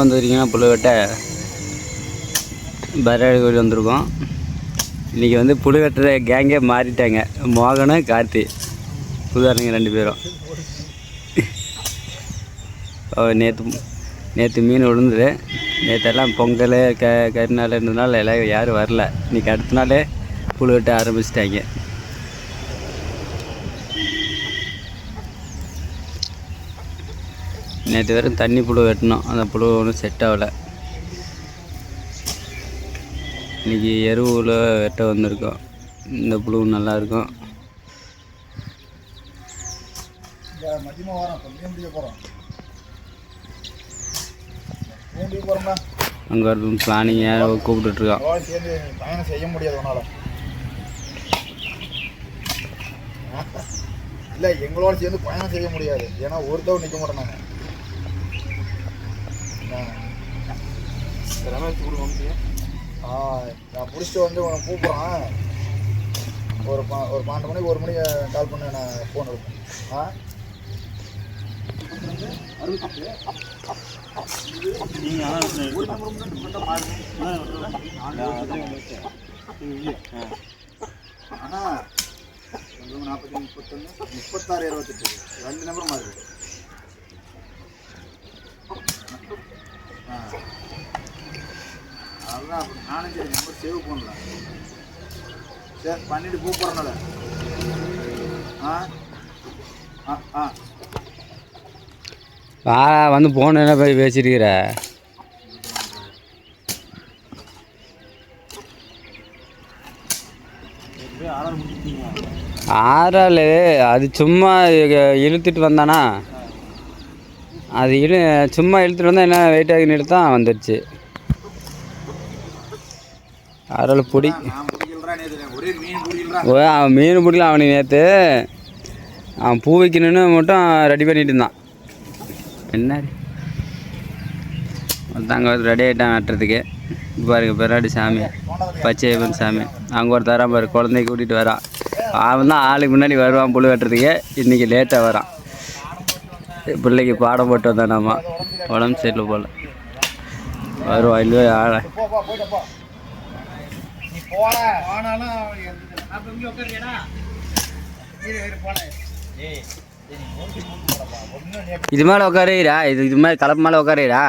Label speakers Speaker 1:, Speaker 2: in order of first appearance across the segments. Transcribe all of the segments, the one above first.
Speaker 1: வந்துருக்கீங்கன்னா புழுவெட்ட பரவாடி கோயில் வந்திருக்கோம். இன்றைக்கி வந்து புழு வெட்டுற கேங்கே மாறிட்டாங்க. மோகனும் கார்த்தி புதுவாரங்க 2 பேரும். நேற்று மீன் விழுந்துது. நேற்றெல்லாம் பொங்கல் கருநாள் இருந்ததுனால எல்லாம் யாரும் வரல. இன்றைக்கி அடுத்த நாளே புழு வெட்ட ஆரம்பிச்சிட்டாங்க. நேற்று வெறும் தண்ணி புழு வெட்டினோம். அந்த புழு ஒன்றும் செட் ஆகலை. இன்றைக்கி எருவில் வெட்ட வந்திருக்கோம். இந்த புழு நல்லாயிருக்கும். அங்கே ஒரு பிளானிங்க கூப்பிட்டுருக்கோம்.
Speaker 2: பயணம் செய்ய முடியாது உன்னால. இல்லை, எங்களோட சேர்ந்து பயணம் செய்ய முடியாது. ஏன்னா ஒருத்தவர் நிற்க மாட்டோம். நான் முடிச்சுட்டு வந்து உனக்கு கூப்பிட்றேன். ஒரு 12 மணிக்கு 1 மணிக்கு கால் பண்ண நான் ஃபோன் எடுப்பேன். ஆனால் 40 31 36 28 2 நம்பர் மாதிரி இருக்கு. அதுதான் நானும் சரி நம்பர் சேவ் பண்ணல. சரி பண்ணிட்டு கூப்பிட்றனால
Speaker 1: வந்து போன போய் பேசிட்டுக்கிற. ஆறாள் அது சும்மா இழுத்துட்டு வந்தானா. அது சும்மா இழுத்துட்டு வந்தால் என்ன வெயிட் ஆகி நிறுத்தான் வந்துடுச்சு. ஆறாள் பிடி அவன் மீன் பிடிக்கல. அவனுக்கு நேற்று அவன் பூ வைக்கணுன்னு மட்டும் ரெடி பண்ணிட்டு இருந்தான். என்ன ஒருத்தாங்க ரெடி ஆகிட்டான் வெட்டுறதுக்கு. பாருங்க பெராடி சாமி, பச்சையப்பன் சாமி. அங்கே ஒரு தரான் பாரு, குழந்தைய கூட்டிகிட்டு வரான். அவன் தான் ஆளுக்கு முன்னாடி வருவான் புழு வெட்டுறதுக்கு. இன்றைக்கி லேட்டாக வரான். பிள்ளைக்கு பாடம் போட்டு வந்தானாமா. உடம்பு சரியில்லை போல். வருவான் இல்லையோ ஆளை. இது மேலே உட்காருடா. இது மாதிரி கலப்பு மேலே உட்காருடா.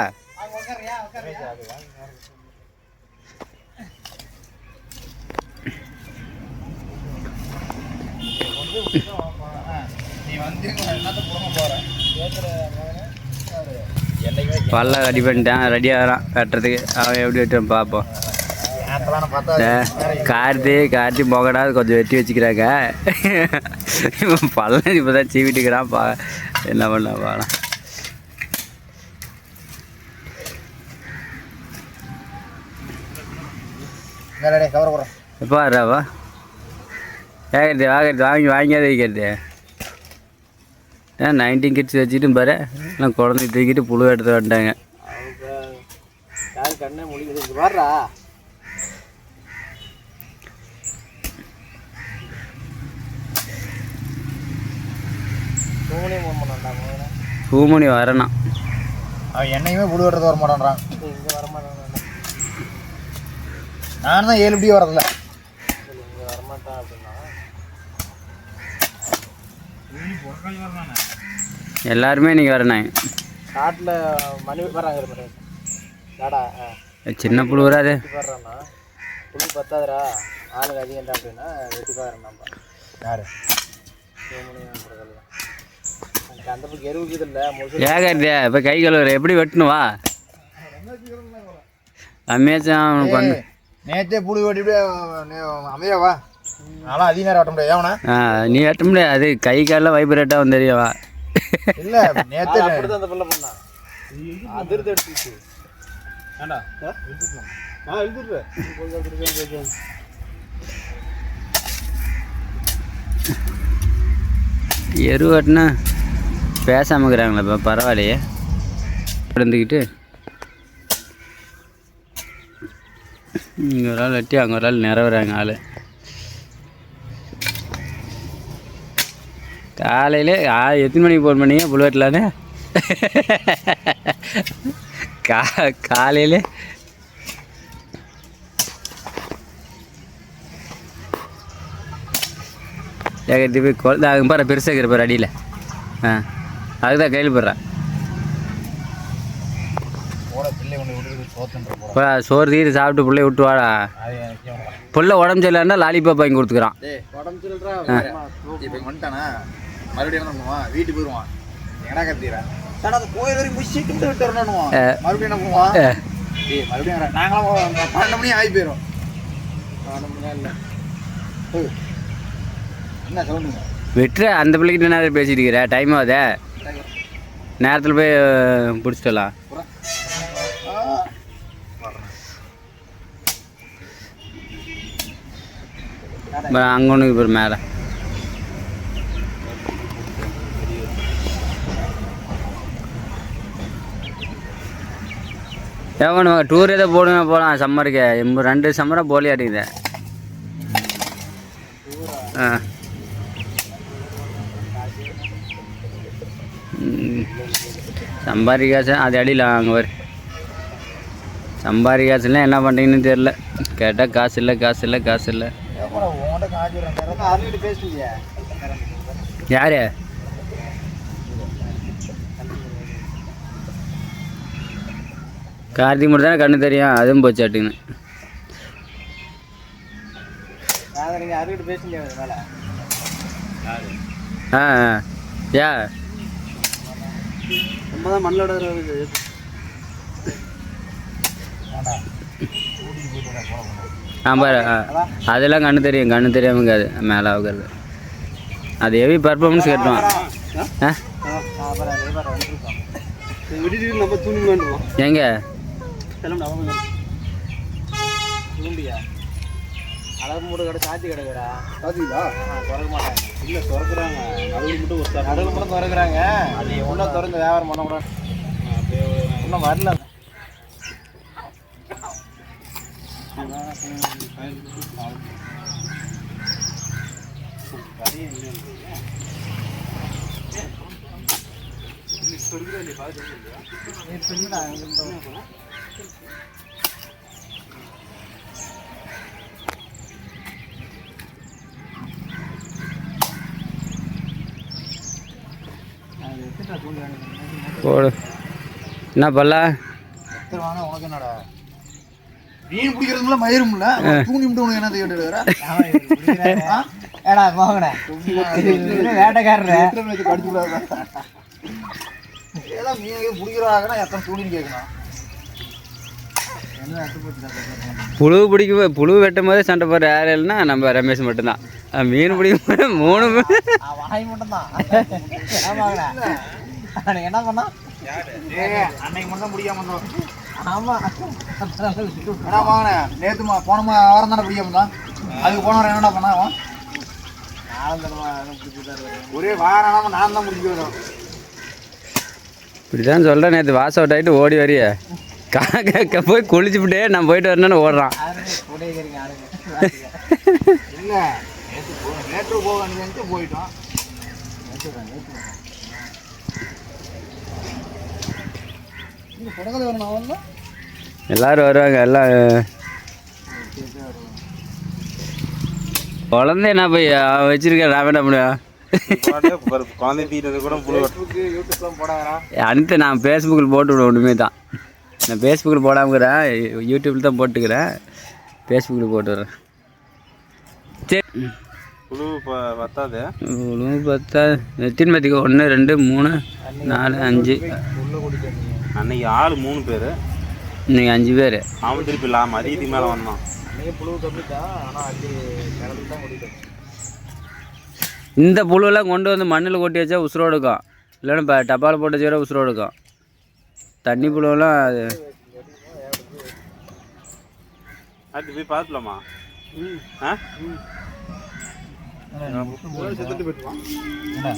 Speaker 1: பல்ல ரெடி பண்ணிட்டேன். ரெடியாக வரான் வெட்டுறதுக்கு. அவன் எப்படி வெட்டுறான் பார்ப்போம். கார்த்தி மொகடாது கொஞ்சம் வெட்டி வச்சுக்கிறாங்க. பல்ல இப்போ தான் சீவிட்டுக்கிறான். என்ன பண்ண பாலாம். எப்போ வர்றாவா கேட்கறது வாங்கியாவது வைக்கிறது. 19 கிட்ஸ் வச்சுட்டு பாரு. எல்லாம் குழந்தை தூக்கிட்டு புழு எடுத்து வந்துட்டாங்க. பூமணி வரணும்.
Speaker 2: அவன் என்னையுமே புழு வெட்டுறது வர மாட்டான்றான். நான் தான் 7 இப்படி வரதில்ல. வரமாட்டான் அப்படின்னா
Speaker 1: எல்லாருமே இன்னைக்கு வரணும்.
Speaker 2: காட்டில் மணி வராங்க.
Speaker 1: சின்ன புழு வராது.
Speaker 2: வர்றான்னா புழு பத்தாதுரா, ஆளுங்க அதிகம்டா அப்படின்னா வெட்டி பார்க்குறேன். யார் அந்த பக்கம் எருவுக்குது இல்லை
Speaker 1: ஏகாரியா. இப்போ கை கழுவுற எப்படி வெட்டணுவா அமேசான் பண்ணு.
Speaker 2: நேற்றே புழு வெட்டி அமையாவா. அதெல்லாம் அதிக நேரம் வெட்ட முடியாது. ஏவனா
Speaker 1: நீ வெட்ட முடியாது. அது கை காலில் வைப்ரேட்டாக வந்து தெரியவா.
Speaker 2: இல்லை நேற்று அந்த பிள்ளை பண்ணா அதிர்ந்து எடுத்துச்சு. ஏண்டா எழுதுறேன்.
Speaker 1: எரு வெட்டினா பேசாமல் இருக்கிறாங்களா. இப்போ பரவாயில்லையே. இருந்துக்கிட்டு இங்கே ஒரு ஆள் வெட்டி அங்கே ஒரு ஆள் நிறவுறாங்க. ஆள் காலையில் எத்தனை மணிக்கு ஃபோன் பண்ணீங்க புல் வெட்டலான்னு? காலையில் ஏகத்தி போய் குழந்தை அங்கே பாரு பெருசாக இருக்கிற அடியில் அதுதான் கையில் போடுறேன். இப்போ சோறு தீரி சாப்பிட்டு பிள்ளைய விட்டு வாடா. பிள்ளை உடம்பு சரியில்லைன்னா லாலிபாப் வாங்கி கொடுத்துக்குறான்.
Speaker 2: வந்துட்டானா மறுபடியும் என்ன பண்ணுவான், வீட்டுக்கு போயிடுவான். எங்கடா கத்திடுறேன் கோயில் வரைக்கும் முடிச்சுட்டு விட்டு வரணுவான். மறுபடியும் என்ன பண்ணுவான், மறுபடியும் நாங்களும் 12 மணி ஆகி போயிடும். 12 மணி இல்லை என்ன சவுண்டுங்க
Speaker 1: விட்டுற. அந்த பிள்ளைக்கிட்ட நேரம் பேசிட்டு இருக்கிற டைம் ஆகுதே, நேரத்தில் போய் பிடிச்சிட்டலாம். அங்கே ஒன்று இப்போ மேலே எவனு டூர் எதோ போடுங்க போகலாம் சம்மருக்கு. 2 சம்மராக போலியாட்டிக்குது. சம்பாதிக்காசு அது அடியில் அங்கே வரு. சம்பாதிக்காசுலாம் என்ன பண்ணுறீங்கன்னு தெரில. கேட்டால் காசு இல்லை காசு இல்லை காசு இல்லை. யார் கார்த்திக் மட்டும் தானே கண்ணு தெரியும், அதுவும் போச்சு அட்டுன்னு. யா மண்ணோட பாரு அதெல்லாம் கண்ணு தெரியும், கண்ணு தெரியாமல் அது மேலே ஆகுறது. அது ஹெவி பர்ஃபார்மன்ஸ் கேட்டுவான். எங்க
Speaker 2: அளவு மூட்டை கடை சாத்தி கிடக்குறா சாத்திங்களா திறக்க மாட்டாங்க. இல்லை திறக்கிறாங்க, நடுவில் மட்டும் திறக்கிறாங்க. அது ஒன்றும் திறந்து வியாபாரம் பண்ண கூட இன்னும் வரல.
Speaker 1: போடு என்ன பல்ல
Speaker 2: உனக்கு என்னடா மீன் பிடிக்கிறதுல மயிரும்ல தூண்டி விட்டு உனக்கு என்ன தேவைப்படுற ஏடா போகணே வேட்டைக்காரர் கடிச்சு விடாத. ஏதோ மீன் பிடிக்கிறாங்கன்னா எத்தனை தூணின்னு கேட்கணும்.
Speaker 1: புழு பிடிக்கும் புழு வெட்டும் போதே சண்டை போடுற யார் இல்லைன்னா நம்ம ரமேஷ் மட்டும்தான். மீன் பிடிக்கும் போது 3
Speaker 2: வாய் மட்டும்தான். என்ன பண்ணா அன்னைக்கு மட்டும் பிடிக்காம வந்தோம். ஆமா என்ன வாங்கினேன் நேற்று போன வாரம் தானே பிடிக்காம தான். அதுக்கு போன வாரம் என்னடா பண்ணா ஒரே வாரம் நான் தான் முடிச்சு வரோம்.
Speaker 1: இப்படிதான் சொல்கிறேன். நேற்று வாஸ் அவுட் ஆகிட்டு ஓடி வரைய காக்க போய் குளிச்சுக்கிட்டே நான் போயிட்டு வரணும்னு ஓடுறான்.
Speaker 2: இல்லை நேற்று போக வேண்டியது போயிட்டோம்.
Speaker 1: எல்லாரும் வருவாங்க. எல்லாம் குழந்தை என்ன போய் வச்சிருக்கேன். நான் என்ன பண்ணுவேன் அனுத்து நான் ஃபேஸ்புக்கில் போட்டு விடுவேன். ஒன்றுமே தான் நான் ஃபேஸ்புக்கில் போடாமக்கிறேன், யூடியூப்பில் தான் போட்டுக்கிறேன். ஃபேஸ்புக்கில் போட்டு வரேன். சரி
Speaker 3: புழு பத்தாது.
Speaker 1: புழு பத்தாது. எத்தனை பார்த்திக்கோ 1 2 3 4 5.
Speaker 3: அன்னைக்கு ஆள் 3 பேர்,
Speaker 1: இன்னைக்கு 5 பேர்.
Speaker 3: அவன் திருப்பி இல்லாமல் மதியத்துக்கு மேலே வந்தான்.
Speaker 1: இந்த புழுவெல்லாம் கொண்டு வந்து மண்ணில் கொட்டி வச்சா உசுரோடு இருக்கும். இல்லைன்னா இப்போ டப்பாவில் போட்டு வச்சுக்கிற உசுரோடு இருக்கும். தண்ணி புழுவெல்லாம்
Speaker 3: அது போய் பார்த்துலாமா?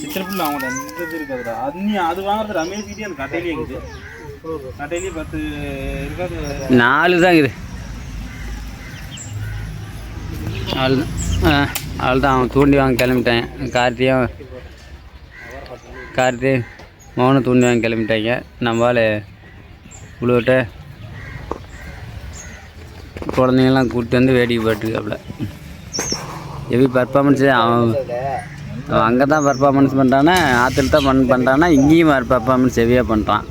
Speaker 3: சித்திரப்புள்ள அவங்கள்ட்ட இந்த இது இருக்காதுடா. அது வாங்குறது ரமேஷ்கிட்டே அந்த கட்டையிலே இருக்குது. கட்டையிலேயே 10 இருக்காது.
Speaker 1: 4 தான் இருக்குது. அவ்வளோதான். அவன் தூண்டி வாங்க கிளம்பிட்டேன். கார்த்தி மௌனம் தூண்டி வாங்க கிளம்பிட்டாங்க. நம்மளால் புழு வெட்ட குழந்தைங்கள்லாம் கூப்பிட்டு வந்து வேடிக்கை போட்டுருக்காப்புல. Heavy performance. அவன் அங்கே தான் பர்ஃபார்மன்ஸ் பண்ணுறான்னா, ஆற்றுல தான் பண்ணுறான்னா, இங்கேயும் பர்ஃபார்மன்ஸ் ஹெவியாக பண்ணுறான்.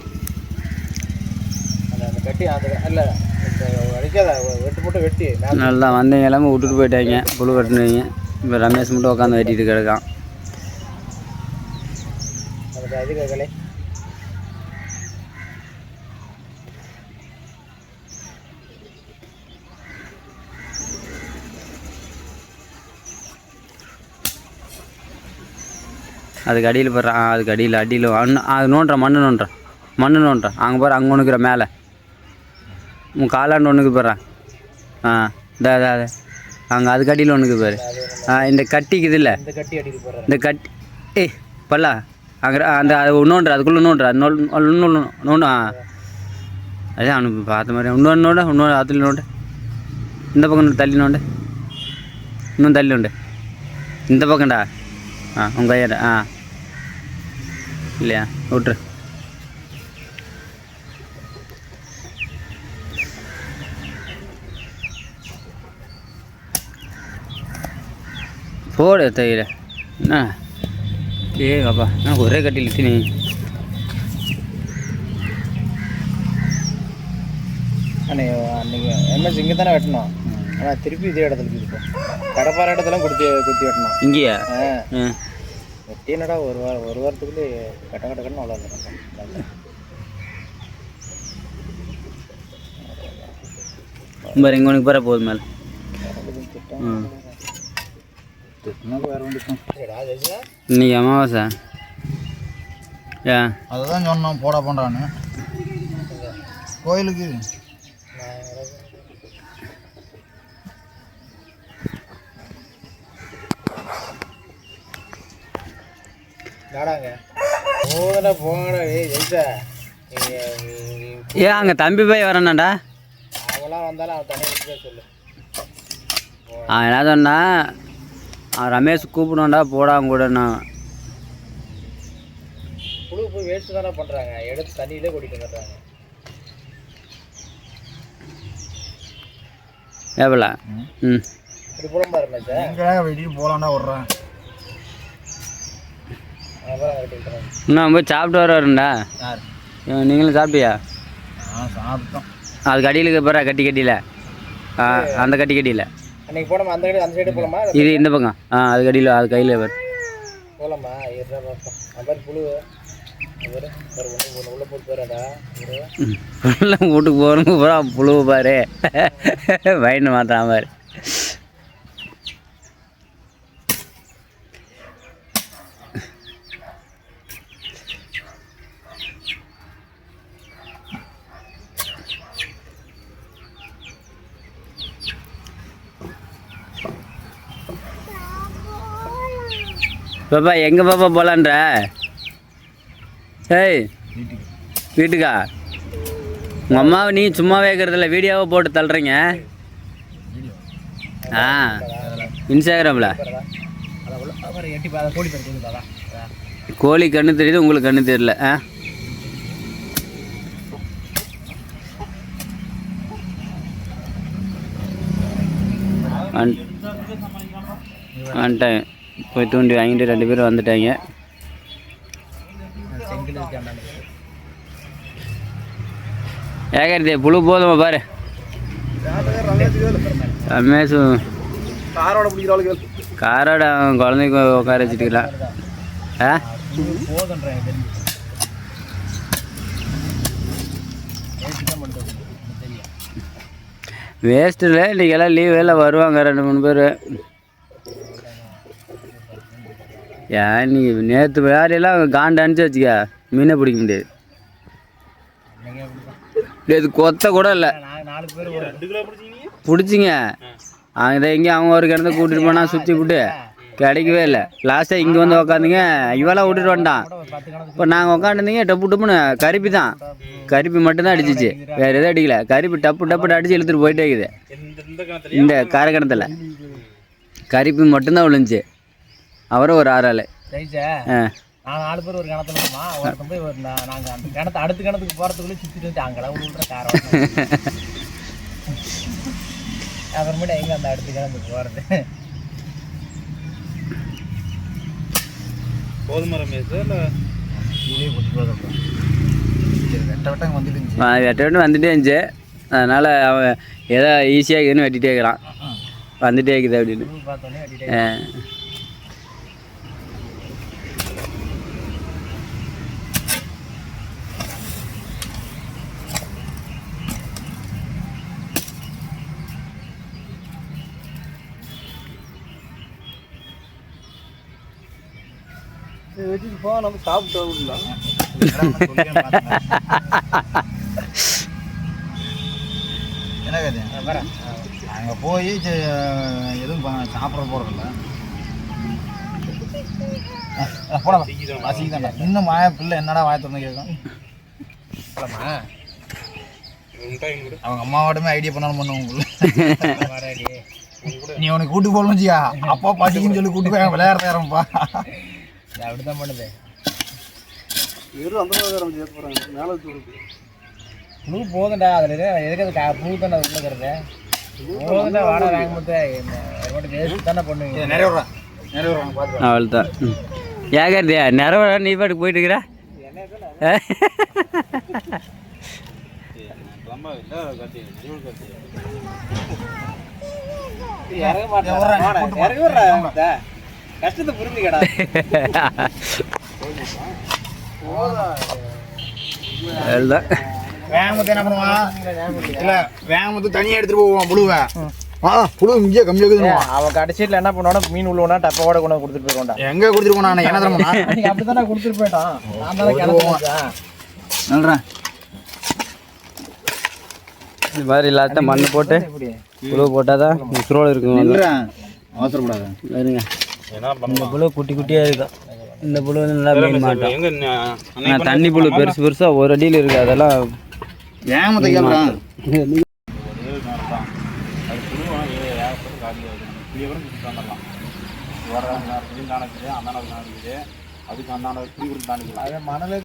Speaker 1: நல்லா வந்தவங்க எல்லாமே விட்டுட்டு போயிட்டாங்க புழு வெட்டினவங்க. இப்போ ரமேஷ் மட்டும் உட்காந்து வெட்டிட்டு கிடக்கான். அதுக்கு அடியில் போடுறான். அதுக்கு அடியில் அது நோண்டுறான். மண்ணு நோண்டுறான். அங்கே போகிற அங்கே ஒன்றுக்குற மேலே உன் காலாண்டு ஒன்றுக்கு போடுறான். அது அங்கே அதுக்கு அடியில் ஒன்றுக்கு பாரு. இந்த கட்டிக்குது இல்லை, இந்த கட்டி பல்லா அங்கே அந்த அது நோண்டுற, அதுக்குள்ளே நோண்டுற, அது நோண்டு. அதே அவனுக்கு பார்த்த மாதிரி இன்னொன்று அதுல நோண்டு. இந்த பக்கம் தள்ளி நோண்டு, இன்னும் தள்ளி நோண்டு. இந்த பக்கம்டா. உங்கள் கையாட இல்லையா விட்ரு. போடு தையில என்ன அப்பா நான் ஒரே கட்டில் இட்டு நீ.
Speaker 2: அன்னைக்கு எம்எஸ் இங்கே தானே வெட்டணும். ஆனால் திருப்பி இதே இடத்துல இருக்கும். கடப்பாறை இடத்துல குத்தி வெட்டணும்.
Speaker 1: இங்கேயா
Speaker 2: வெட்டினடா ஒரு வாரத்துக்குள்ளே கட்டன்னு அவ்வளோ.
Speaker 1: பாரு இங்கே உனக்கு போகிற போகுது மேலே. இன்னைக்கு அமாவாசை.
Speaker 2: அதுதான் சொன்னோம் போட பண்ணுறான்னு கோயிலுக்கு.
Speaker 1: ஏன் அங்கே தம்பி போய் வரேன்னாண்டா.
Speaker 2: அவெல்லாம் வந்தாலும் அவன் தனியாக சொல்லு.
Speaker 1: அவன் என்ன சொன்னா, அவன் ரமேஷ் கூப்பிடுவான்டா போடா கூடண்ணா.
Speaker 2: புழு போய் வேஸ்ட்டு தானே பண்ணுறாங்க. எடுத்து தண்ணியிலே குடிக்க மாட்டாங்க.
Speaker 1: ஏப்பல
Speaker 2: இப்படி போலாம் பாரு மேட்ச் வெடிக்கு போகலான்னா விட்றேன்.
Speaker 1: இன்னும் போய் சாப்பிட்டு வரண்டா. நீங்களும் சாப்பிட்டியா?
Speaker 2: சாப்பிட்டோம்.
Speaker 1: அதுக்கு அடியில் போகிறா கட்டியில் அந்த கட்டியில்
Speaker 2: அன்னைக்கு போனோம். அந்த சைடு அந்த சைடு போகலாமா?
Speaker 1: இது இந்த பக்கம் அதுக்கு அடியில் அது கையில் வரும்
Speaker 2: போகலாமா? மாதிரி புழு உள்ள போட்டு போறாடா.
Speaker 1: வீட்டுக்கு போகிறவங்க பூரா புழுவு பாரு வயின்னு மாற்றான் பாரு. பாப்பா எங்கே பாப்பா போகலான்ற? ஏய் வீட்டுக்கா? உங்கள் அம்மாவை நீ சும்மாவே இருக்கிறதில்ல, வீடியோவை போட்டு தள்ளுறீங்க. இன்ஸ்டாகிராமில் கோழி கண்ணு தெரியுது, உங்களுக்கு கண்ணு தெரியல. வந்துட்டேன். போய் தூண்டி வாங்கிட்டு 2 பேரும் வந்துட்டாங்க. ஏகர்தே புழு போதுமா பாரு. ரமேஷும் காரோட அவன் குழந்தைக்கு உட்கார வச்சுட்டுக்கலாம். வேஸ்ட்டில் இன்றைக்கி எல்லாம் லீவ் எல்லாம் வருவாங்க 2-3 பேர். ஏன் நீ நேற்று வேலையெல்லாம் காண்டு அனுப்பிச்சு வச்சுக்க மீனை பிடிக்க முடியாது. இது கொத்த கூட இல்லை பிடிச்சிங்க. அங்கே எங்கேயும் அவங்க ஒரு கிடந்து கூட்டிகிட்டு போனால் சுற்றி விட்டு கிடைக்கவே இல்லை. லாஸ்ட்டாக இங்கே வந்து உக்காந்துங்க இவெல்லாம் விட்டுட்டு வந்துட்டான். இப்போ நாங்கள் உக்காந்துருந்தீங்க டப்புன்னு கருப்பி தான், கருப்பி மட்டும்தான் அடிச்சிச்சு, வேறு எதுவும் அடிக்கல. கருப்பி டப்பு அடித்து இழுத்துட்டு போயிட்டே இருக்குது. இந்த கரக்கிணத்துல கருப்பி மட்டும்தான் விழுந்துச்சு. அவரும் ஒரு 6 ஆள்.
Speaker 4: நான் 4 பேர் ஒரு கிணத்துல இருக்கோமா, ஒருத்தன் போய் நாங்கள் அந்த கிணத்து அடுத்த கிணத்துக்கு போகிறதுக்குள்ளே சுற்றிட்டு வந்து அங்கெல்லாம் விட்ற காரம். அப்புறமேட்டு எங்கே அந்த அடுத்த கிணத்துக்கு போகிறது?
Speaker 3: கோதுமை ரமேஷ் இல்லை
Speaker 2: இதே கொட்டி போகிறப்ப வெட்ட வெட்டங்க வந்துட்டு இருந்துச்சு.
Speaker 1: வெட்ட வெட்டு வந்துட்டே இருந்துச்சு. அதனால் அவன் ஏதோ ஈஸியாக இருக்குதுன்னு வெட்டிகிட்டே இருக்கிறான். வந்துட்டே இருக்குது அப்படின்னு.
Speaker 4: பார்த்தோன்னே அடிட்டே
Speaker 3: வச்சுட்டு போ, நம்ம சாப்பிட்டு விடலாம்.
Speaker 2: என்ன கதை அங்கே போய் எதுவும் சாப்பிட போகிறதில்ல. போட வசிக்குதாண்டா இன்னும் வாய பிள்ளை என்னடா வாய திறந்து கேட்கும். அவங்க அம்மாவோடமே ஐடியா பண்ணாலும் பண்ணுவோம் பிள்ளை. நீ உனக்கு கூட்டு போகணும் வச்சியா, அப்பா பசிக்குன்னு சொல்லி கூட்டு போய் விளையாடுற யாரப்பா.
Speaker 4: அப்படிதான் பண்ணுது.
Speaker 3: வெறும் அந்த மாதிரி சேர்த்து போகிறாங்க. மேலே தூருக்கு
Speaker 4: புழு போதுண்டா, அதில் எதுக்கு அது புழு தானே அது உள்ளுக்கிறது. போதுண்டா வாடகை வாங்கும்போது வேஸ்ட் தானே பண்ணுவீங்க.
Speaker 2: நிறைய விட்றான் நிறைய விட்றாங்க பார்த்து.
Speaker 1: அவ்வளோதான். ஏகர்தியா நிறைய நீ பாட்டுக்கு போயிட்டு இருக்கிற.
Speaker 3: ரொம்ப இல்லை கட்டி நெருவல் கட்டி
Speaker 4: கஷ்டத்தை புரிஞ்சுக்கடா.
Speaker 1: அவ்வளோதான்.
Speaker 2: வேகமத்தை என்ன பண்ணுவான் இல்லை வேகமத்தை தனியாக எடுத்துகிட்டு போவான் புழுவை. புழு இங்கேயே கம்மியாக இருக்குதுன்னு
Speaker 4: அவன் கடைசியில் என்ன பண்ணுவானா, மீன் உள்ளவனா டப்பாவோட கொண்டு கொடுத்துட்டு போயிட்டா.
Speaker 2: எங்கே கொடுத்துருக்கோம் நான் என்ன தரமா
Speaker 4: அப்படி தானே கொடுத்துட்டு போயிட்டான். நான் தானே கிளம்புவேன்.
Speaker 2: சொல்கிறேன்
Speaker 1: இது மாதிரி இல்லாத மண் போட்டு புழு போட்டால் தான் உசுரோடு இருக்கும்.
Speaker 2: அவசரப்படாத
Speaker 1: வருங்க.
Speaker 3: என்ன
Speaker 1: இந்த புழு குட்டி குட்டியாக இருக்கும். இந்த புழு வந்து நல்லா மீன் மாட்டோம்.
Speaker 3: எங்கே
Speaker 1: ஆனால் தண்ணி புழு பெருசு பெருசாக ஒரு அடியில் இருக்குது. அதெல்லாம்
Speaker 2: வேகமத்தை கேட்குறான்.
Speaker 3: அது புழுவான ஏகப்பட்டு காலி ஆகுது. நம்ம இப்படியே கூட சுற்றி தாண்டலாம். வர நேரத்துலையும் தாண்டிக்குது, அந்த நேரம் தாண்டிக்குது, அதுக்கு அந்த நேரம் இப்படி கூட தாண்டிக்கலாம்.
Speaker 4: மணல்